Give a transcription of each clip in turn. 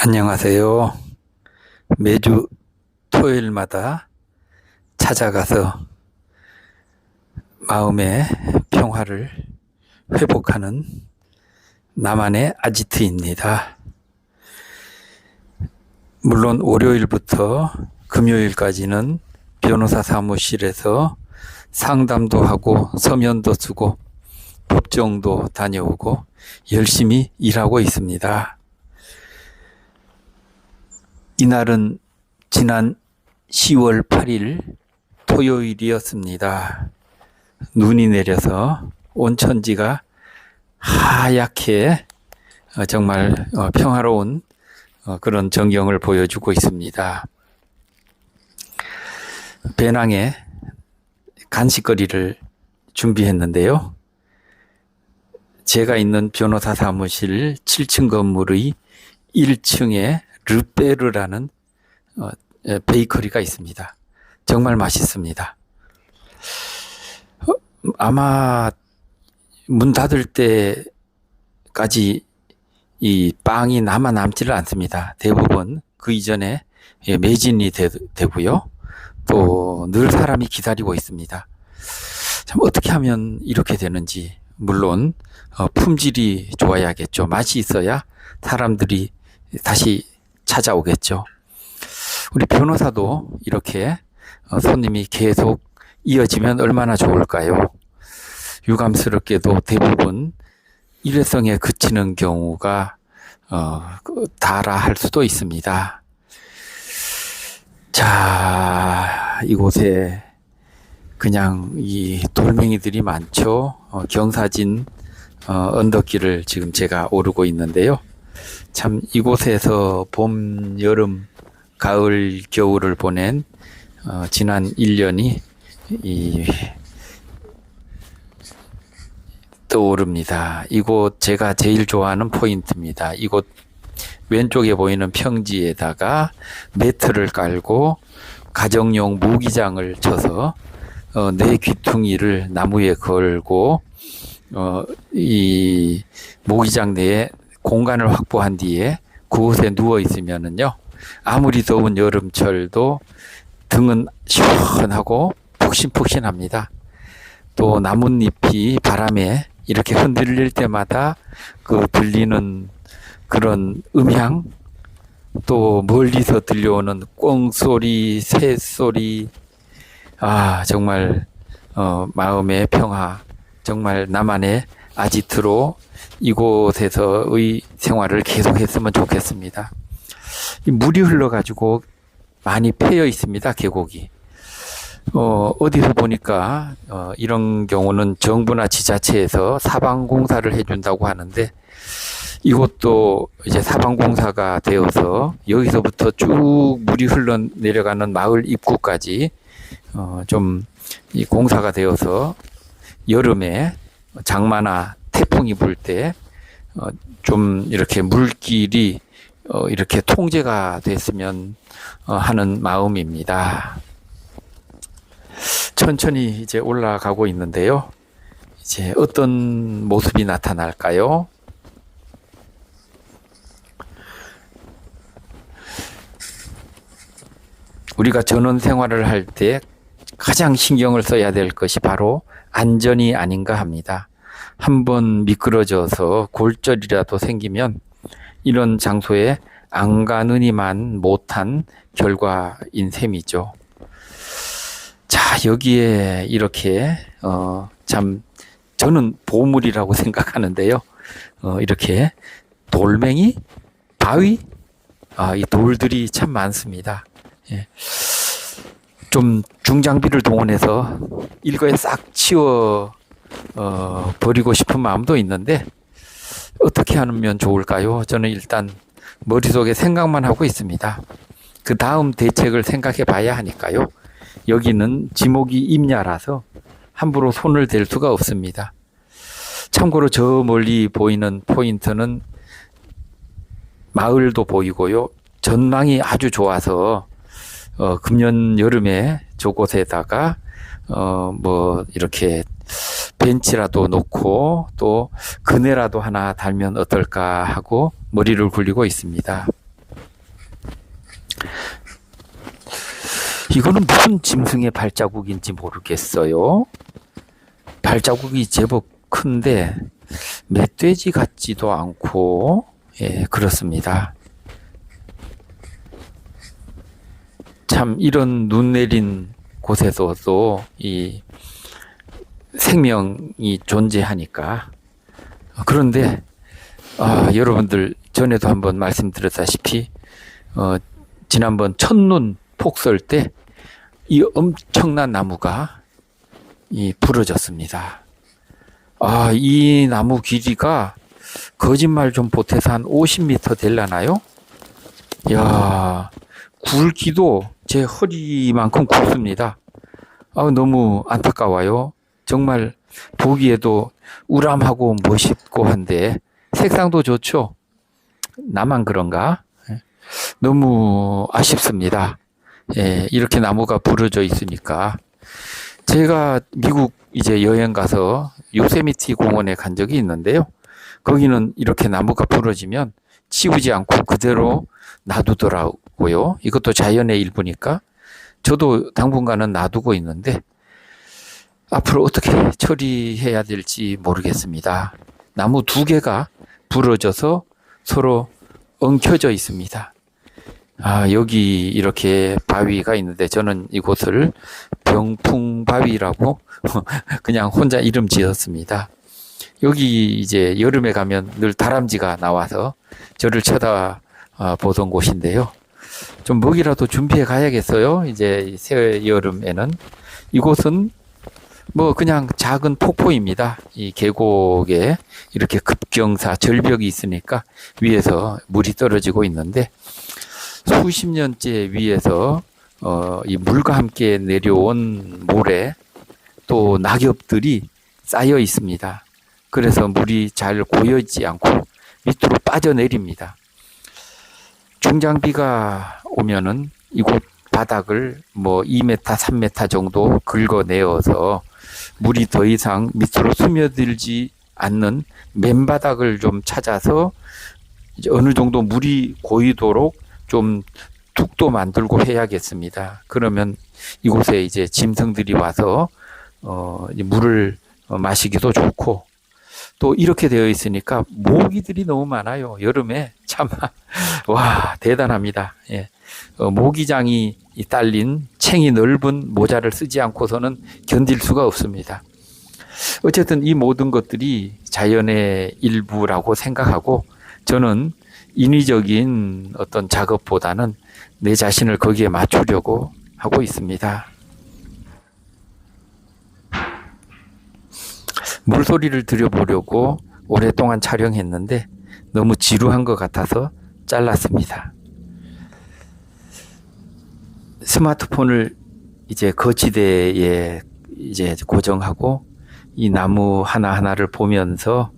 안녕하세요. 매주 토요일마다 찾아가서 마음의 평화를 회복하는 나만의 아지트입니다. 물론 월요일부터 금요일까지는 변호사 사무실에서 상담도 하고 서면도 쓰고 법정도 다녀오고 열심히 일하고 있습니다. 이날은 지난 10월 8일 토요일이었습니다. 눈이 내려서 온천지가 하얗게 정말 평화로운 그런 전경을 보여주고 있습니다. 배낭에 간식거리를 준비했는데요. 제가 있는 변호사 사무실 7층 건물의 1층에 르페르라는 베이커리가 있습니다. 정말 맛있습니다. 아마 문 닫을 때까지 이 빵이 남지를 않습니다. 대부분 그 이전에 매진이 되고요. 또 늘 사람이 기다리고 있습니다. 참 어떻게 하면 이렇게 되는지, 물론 품질이 좋아야겠죠. 맛이 있어야 사람들이 다시 찾아오겠죠. 우리 변호사도 이렇게 손님이 계속 이어지면 얼마나 좋을까요? 유감스럽게도 대부분 일회성에 그치는 경우가 다라할 수도 있습니다. 자, 이곳에 그냥 이 돌멩이들이 많죠. 경사진 언덕길을 지금 제가 오르고 있는데요. 참 이곳에서 봄, 여름, 가을, 겨울을 보낸 지난 1년이 떠오릅니다. 이곳 제가 제일 좋아하는 포인트입니다. 이곳 왼쪽에 보이는 평지에다가 매트를 깔고 가정용 모기장을 쳐서 내 귀퉁이를 나무에 걸고 이 모기장 내에 공간을 확보한 뒤에 그곳에 누워 있으면은요, 아무리 더운 여름철도 등은 시원하고 푹신푹신합니다. 또 나뭇잎이 바람에 이렇게 흔들릴 때마다 그 들리는 그런 음향, 또 멀리서 들려오는 꿩소리, 새소리, 정말 마음의 평화, 정말 나만의 아지트로 이곳에서의 생활을 계속했으면 좋겠습니다. 물이 흘러가지고 많이 패여 있습니다. 계곡이. 어디서 보니까 이런 경우는 정부나 지자체에서 사방공사를 해준다고 하는데, 이곳도 이제 사방공사가 되어서 여기서부터 쭉 물이 흘러내려가는 마을 입구까지 좀 이 공사가 되어서 여름에 장마나 태풍이 불 때 좀 이렇게 물길이 이렇게 통제가 됐으면 하는 마음입니다. 천천히 이제 올라가고 있는데요. 이제 어떤 모습이 나타날까요? 우리가 전원 생활을 할 때 가장 신경을 써야 될 것이 바로 안전이 아닌가 합니다. 한번 미끄러져서 골절이라도 생기면 이런 장소에 안 가느니만 못한 결과인 셈이죠. 자, 여기에 이렇게 참 저는 보물이라고 생각하는데요. 이렇게 돌멩이, 바위, 이 돌들이 참 많습니다. 예. 좀 중장비를 동원해서 일거에 싹 치워 버리고 싶은 마음도 있는데 어떻게 하면 좋을까요? 저는 일단 머릿속에 생각만 하고 있습니다. 그 다음 대책을 생각해 봐야 하니까요. 여기는 지목이 임야라서 함부로 손을 댈 수가 없습니다. 참고로 저 멀리 보이는 포인트는 마을도 보이고요. 전망이 아주 좋아서 금년 여름에 저곳에다가 뭐 이렇게 벤치라도 놓고 또 그네라도 하나 달면 어떨까 하고 머리를 굴리고 있습니다. 이거는 무슨 짐승의 발자국인지 모르겠어요. 발자국이 제법 큰데 멧돼지 같지도 않고, 예, 그렇습니다. 참 이런 눈 내린 곳에서도 이 생명이 존재하니까. 그런데 여러분들 전에도 한번 말씀드렸다시피 지난번 첫눈 폭설 때 이 엄청난 나무가 부러졌습니다. 이 나무 길이가 거짓말 좀 보태서 한 50m 될라나요? 야, 굵기도 제 허리만큼 굵습니다. 너무 안타까워요. 정말 보기에도 우람하고 멋있고 한데 색상도 좋죠. 나만 그런가? 너무 아쉽습니다. 예, 이렇게 나무가 부러져 있으니까. 제가 미국 이제 여행 가서 요세미티 공원에 간 적이 있는데요. 거기는 이렇게 나무가 부러지면 치우지 않고 그대로 놔두더라고요. 이것도 자연의 일부니까. 저도 당분간은 놔두고 있는데 앞으로 어떻게 처리해야 될지 모르겠습니다. 나무 2개가 부러져서 서로 엉켜져 있습니다. 여기 이렇게 바위가 있는데 저는 이곳을 병풍바위라고 그냥 혼자 이름 지었습니다. 여기 이제 여름에 가면 늘 다람쥐가 나와서 저를 쳐다보던 곳인데요. 좀 먹이라도 준비해 가야겠어요. 이제 새 여름에는. 이곳은 뭐 그냥 작은 폭포입니다. 이 계곡에 이렇게 급경사 절벽이 있으니까 위에서 물이 떨어지고 있는데 수십 년째 위에서 이 물과 함께 내려온 모래 또 낙엽들이 쌓여 있습니다. 그래서 물이 잘 고여있지 않고 밑으로 빠져내립니다. 중장비가 오면은 이곳 바닥을 뭐 2m, 3m 정도 긁어내어서 물이 더 이상 밑으로 스며들지 않는 맨바닥을 좀 찾아서 이제 어느 정도 물이 고이도록 좀 둑도 만들고 해야겠습니다. 그러면 이곳에 이제 짐승들이 와서 물을 마시기도 좋고 또 이렇게 되어 있으니까 모기들이 너무 많아요. 여름에 참 와 대단합니다. 예. 모기장이 딸린 챙이 넓은 모자를 쓰지 않고서는 견딜 수가 없습니다. 어쨌든 이 모든 것들이 자연의 일부라고 생각하고 저는 인위적인 어떤 작업보다는 내 자신을 거기에 맞추려고 하고 있습니다. 물소리를 들여보려고 오랫동안 촬영했는데 너무 지루한 것 같아서 잘랐습니다. 스마트폰을 이제 거치대에 이제 고정하고 이 나무 하나하나를 보면서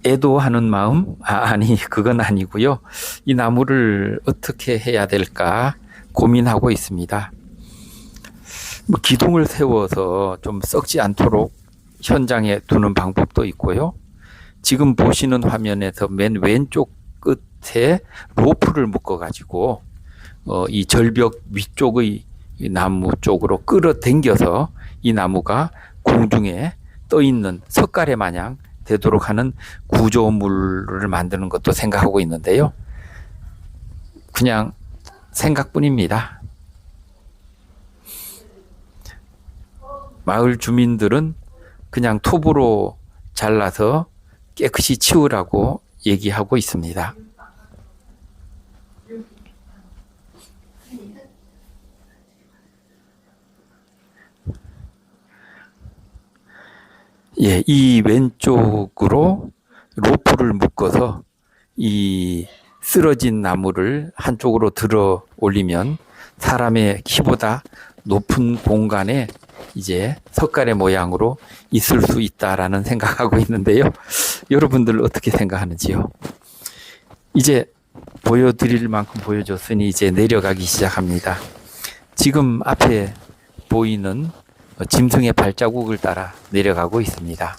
애도하는 마음? 아니, 그건 아니고요. 이 나무를 어떻게 해야 될까 고민하고 있습니다. 뭐 기둥을 세워서 좀 썩지 않도록 현장에 두는 방법도 있고요. 지금 보시는 화면에서 맨 왼쪽 끝에 로프를 묶어가지고 이 절벽 위쪽의 이 나무 쪽으로 끌어당겨서 이 나무가 공중에 떠 있는 석가래 마냥 되도록 하는 구조물을 만드는 것도 생각하고 있는데요. 그냥 생각뿐입니다. 마을 주민들은 그냥 톱으로 잘라서 깨끗이 치우라고 얘기하고 있습니다. 예, 이 왼쪽으로 로프를 묶어서 이 쓰러진 나무를 한쪽으로 들어 올리면 사람의 키보다 높은 공간에 이제 석가래 모양으로 있을 수 있다라는 생각하고 있는데요. 여러분들 어떻게 생각하는지요? 이제 보여드릴 만큼 보여줬으니 이제 내려가기 시작합니다. 지금 앞에 보이는 짐승의 발자국을 따라 내려가고 있습니다.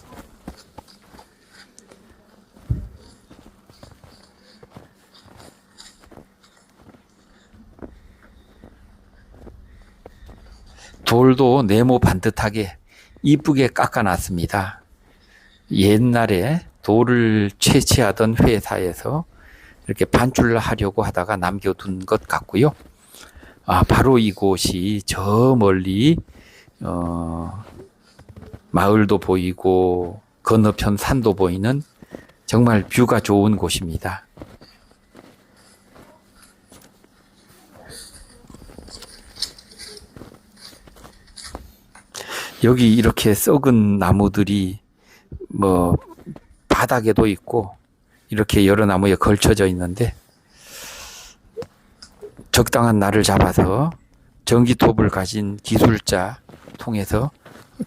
돌도 네모 반듯하게 이쁘게 깎아놨습니다. 옛날에 돌을 채취하던 회사에서 이렇게 반출을 하려고 하다가 남겨둔 것 같고요. 바로 이곳이 저 멀리 마을도 보이고 건너편 산도 보이는 정말 뷰가 좋은 곳입니다. 여기 이렇게 썩은 나무들이 뭐 바닥에도 있고 이렇게 여러 나무에 걸쳐져 있는데 적당한 날을 잡아서 전기톱을 가진 기술자 통해서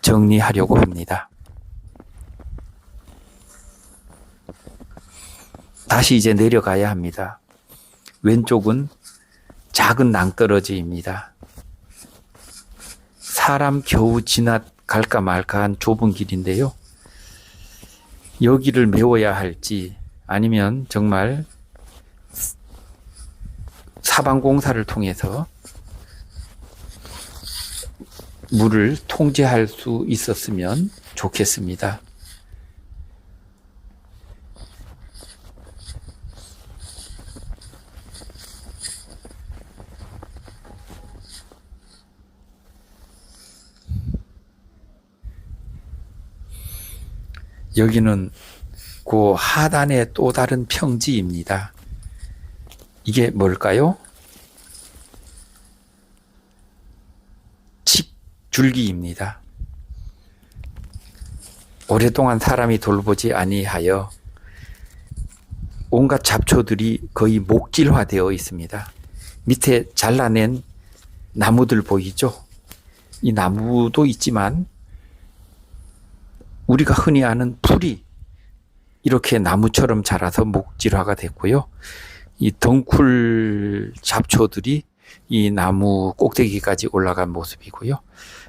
정리하려고 합니다. 다시 이제 내려가야 합니다. 왼쪽은 작은 낭떠러지입니다. 사람 겨우 지나갈까 말까한 좁은 길인데요. 여기를 메워야 할지 아니면 정말 사방공사를 통해서 물을 통제할 수 있었으면 좋겠습니다. 여기는 그 하단의 또 다른 평지입니다. 이게 뭘까요? 칡줄기입니다. 오랫동안 사람이 돌보지 아니하여 온갖 잡초들이 거의 목질화되어 있습니다. 밑에 잘라낸 나무들 보이죠? 이 나무도 있지만 우리가 흔히 아는 풀이 이렇게 나무처럼 자라서 목질화가 됐고요. 이 덩쿨 잡초들이 이 나무 꼭대기까지 올라간 모습이고요.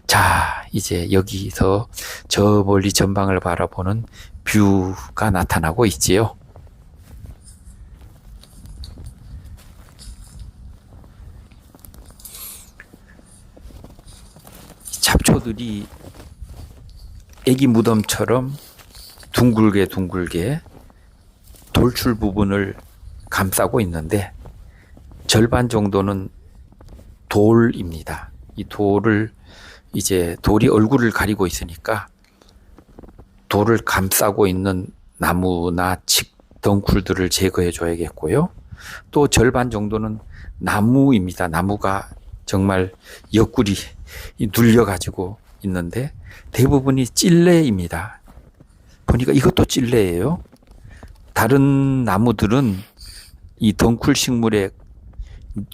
자, 이제 여기서 저 멀리 전방을 바라보는 뷰가 나타나고 있지요. 잡초들이 애기 무덤처럼 둥글게 돌출 부분을 감싸고 있는데 절반 정도는 돌입니다. 이 돌을 이제 돌이 얼굴을 가리고 있으니까 돌을 감싸고 있는 나무나 칡 덩쿨들을 제거해 줘야겠고요. 또 절반 정도는 나무입니다. 나무가 정말 옆구리 눌려 가지고 있는데 대부분이 찔레입니다. 보니까 이것도 찔레예요. 다른 나무들은 이 덩쿨 식물에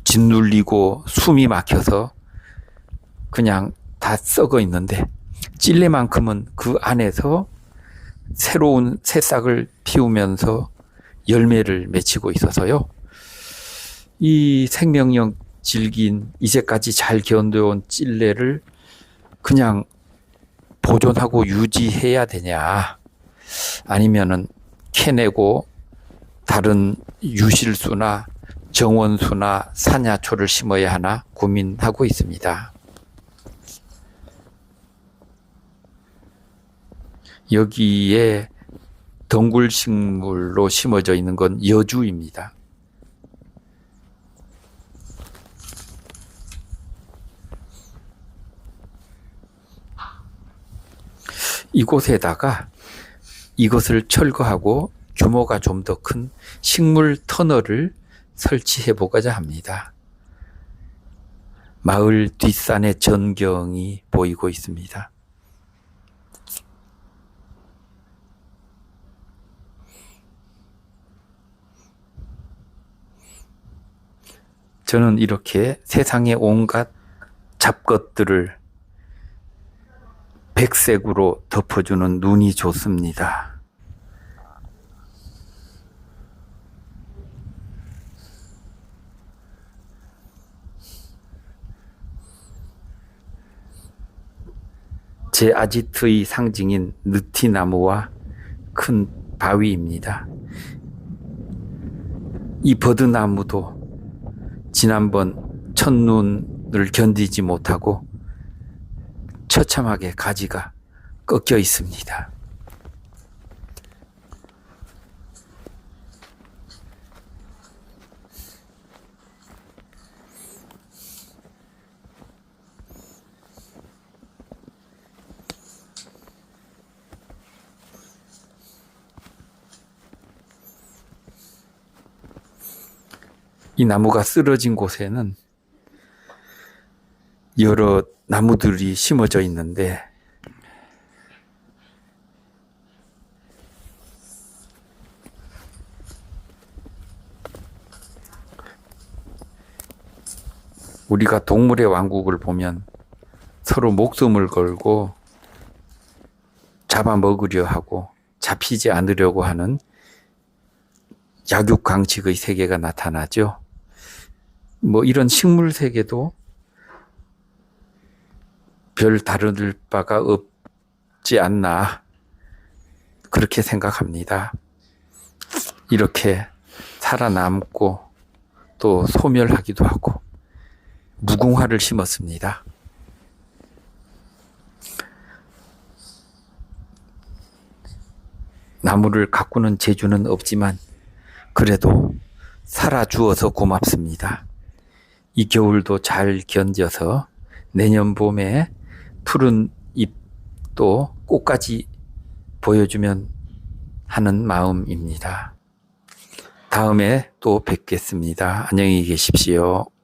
짓눌리고 숨이 막혀서 그냥 다 썩어 있는데 찔레만큼은 그 안에서 새로운 새싹을 피우면서 열매를 맺히고 있어서요. 이 생명력 질긴 이제까지 잘 견뎌온 찔레를 그냥 보존하고 유지해야 되냐, 아니면은 캐내고 다른 유실수나 정원수나 산야초를 심어야 하나 고민하고 있습니다. 여기에 덩굴식물로 심어져 있는 건 여주입니다. 이곳에다가 이것을 철거하고 규모가 좀 더 큰 식물 터널을 설치해 보고자 합니다. 마을 뒷산의 전경이 보이고 있습니다. 저는 이렇게 세상의 온갖 잡것들을 백색으로 덮어주는 눈이 좋습니다. 제 아지트의 상징인 느티나무와 큰 바위입니다. 이 버드나무도 지난번 첫눈을 견디지 못하고 처참하게 가지가 꺾여 있습니다. 이 나무가 쓰러진 곳에는 여러 나무들이 심어져 있는데 우리가 동물의 왕국을 보면 서로 목숨을 걸고 잡아먹으려 하고 잡히지 않으려고 하는 약육강식의 세계가 나타나죠. 뭐 이런 식물 세계도 별 다를 바가 없지 않나 그렇게 생각합니다. 이렇게 살아남고 또 소멸하기도 하고 무궁화를 심었습니다. 나무를 가꾸는 재주는 없지만 그래도 살아주어서 고맙습니다. 이 겨울도 잘 견뎌서 내년 봄에 푸른 잎도 꽃까지 보여주면 하는 마음입니다. 다음에 또 뵙겠습니다. 안녕히 계십시오.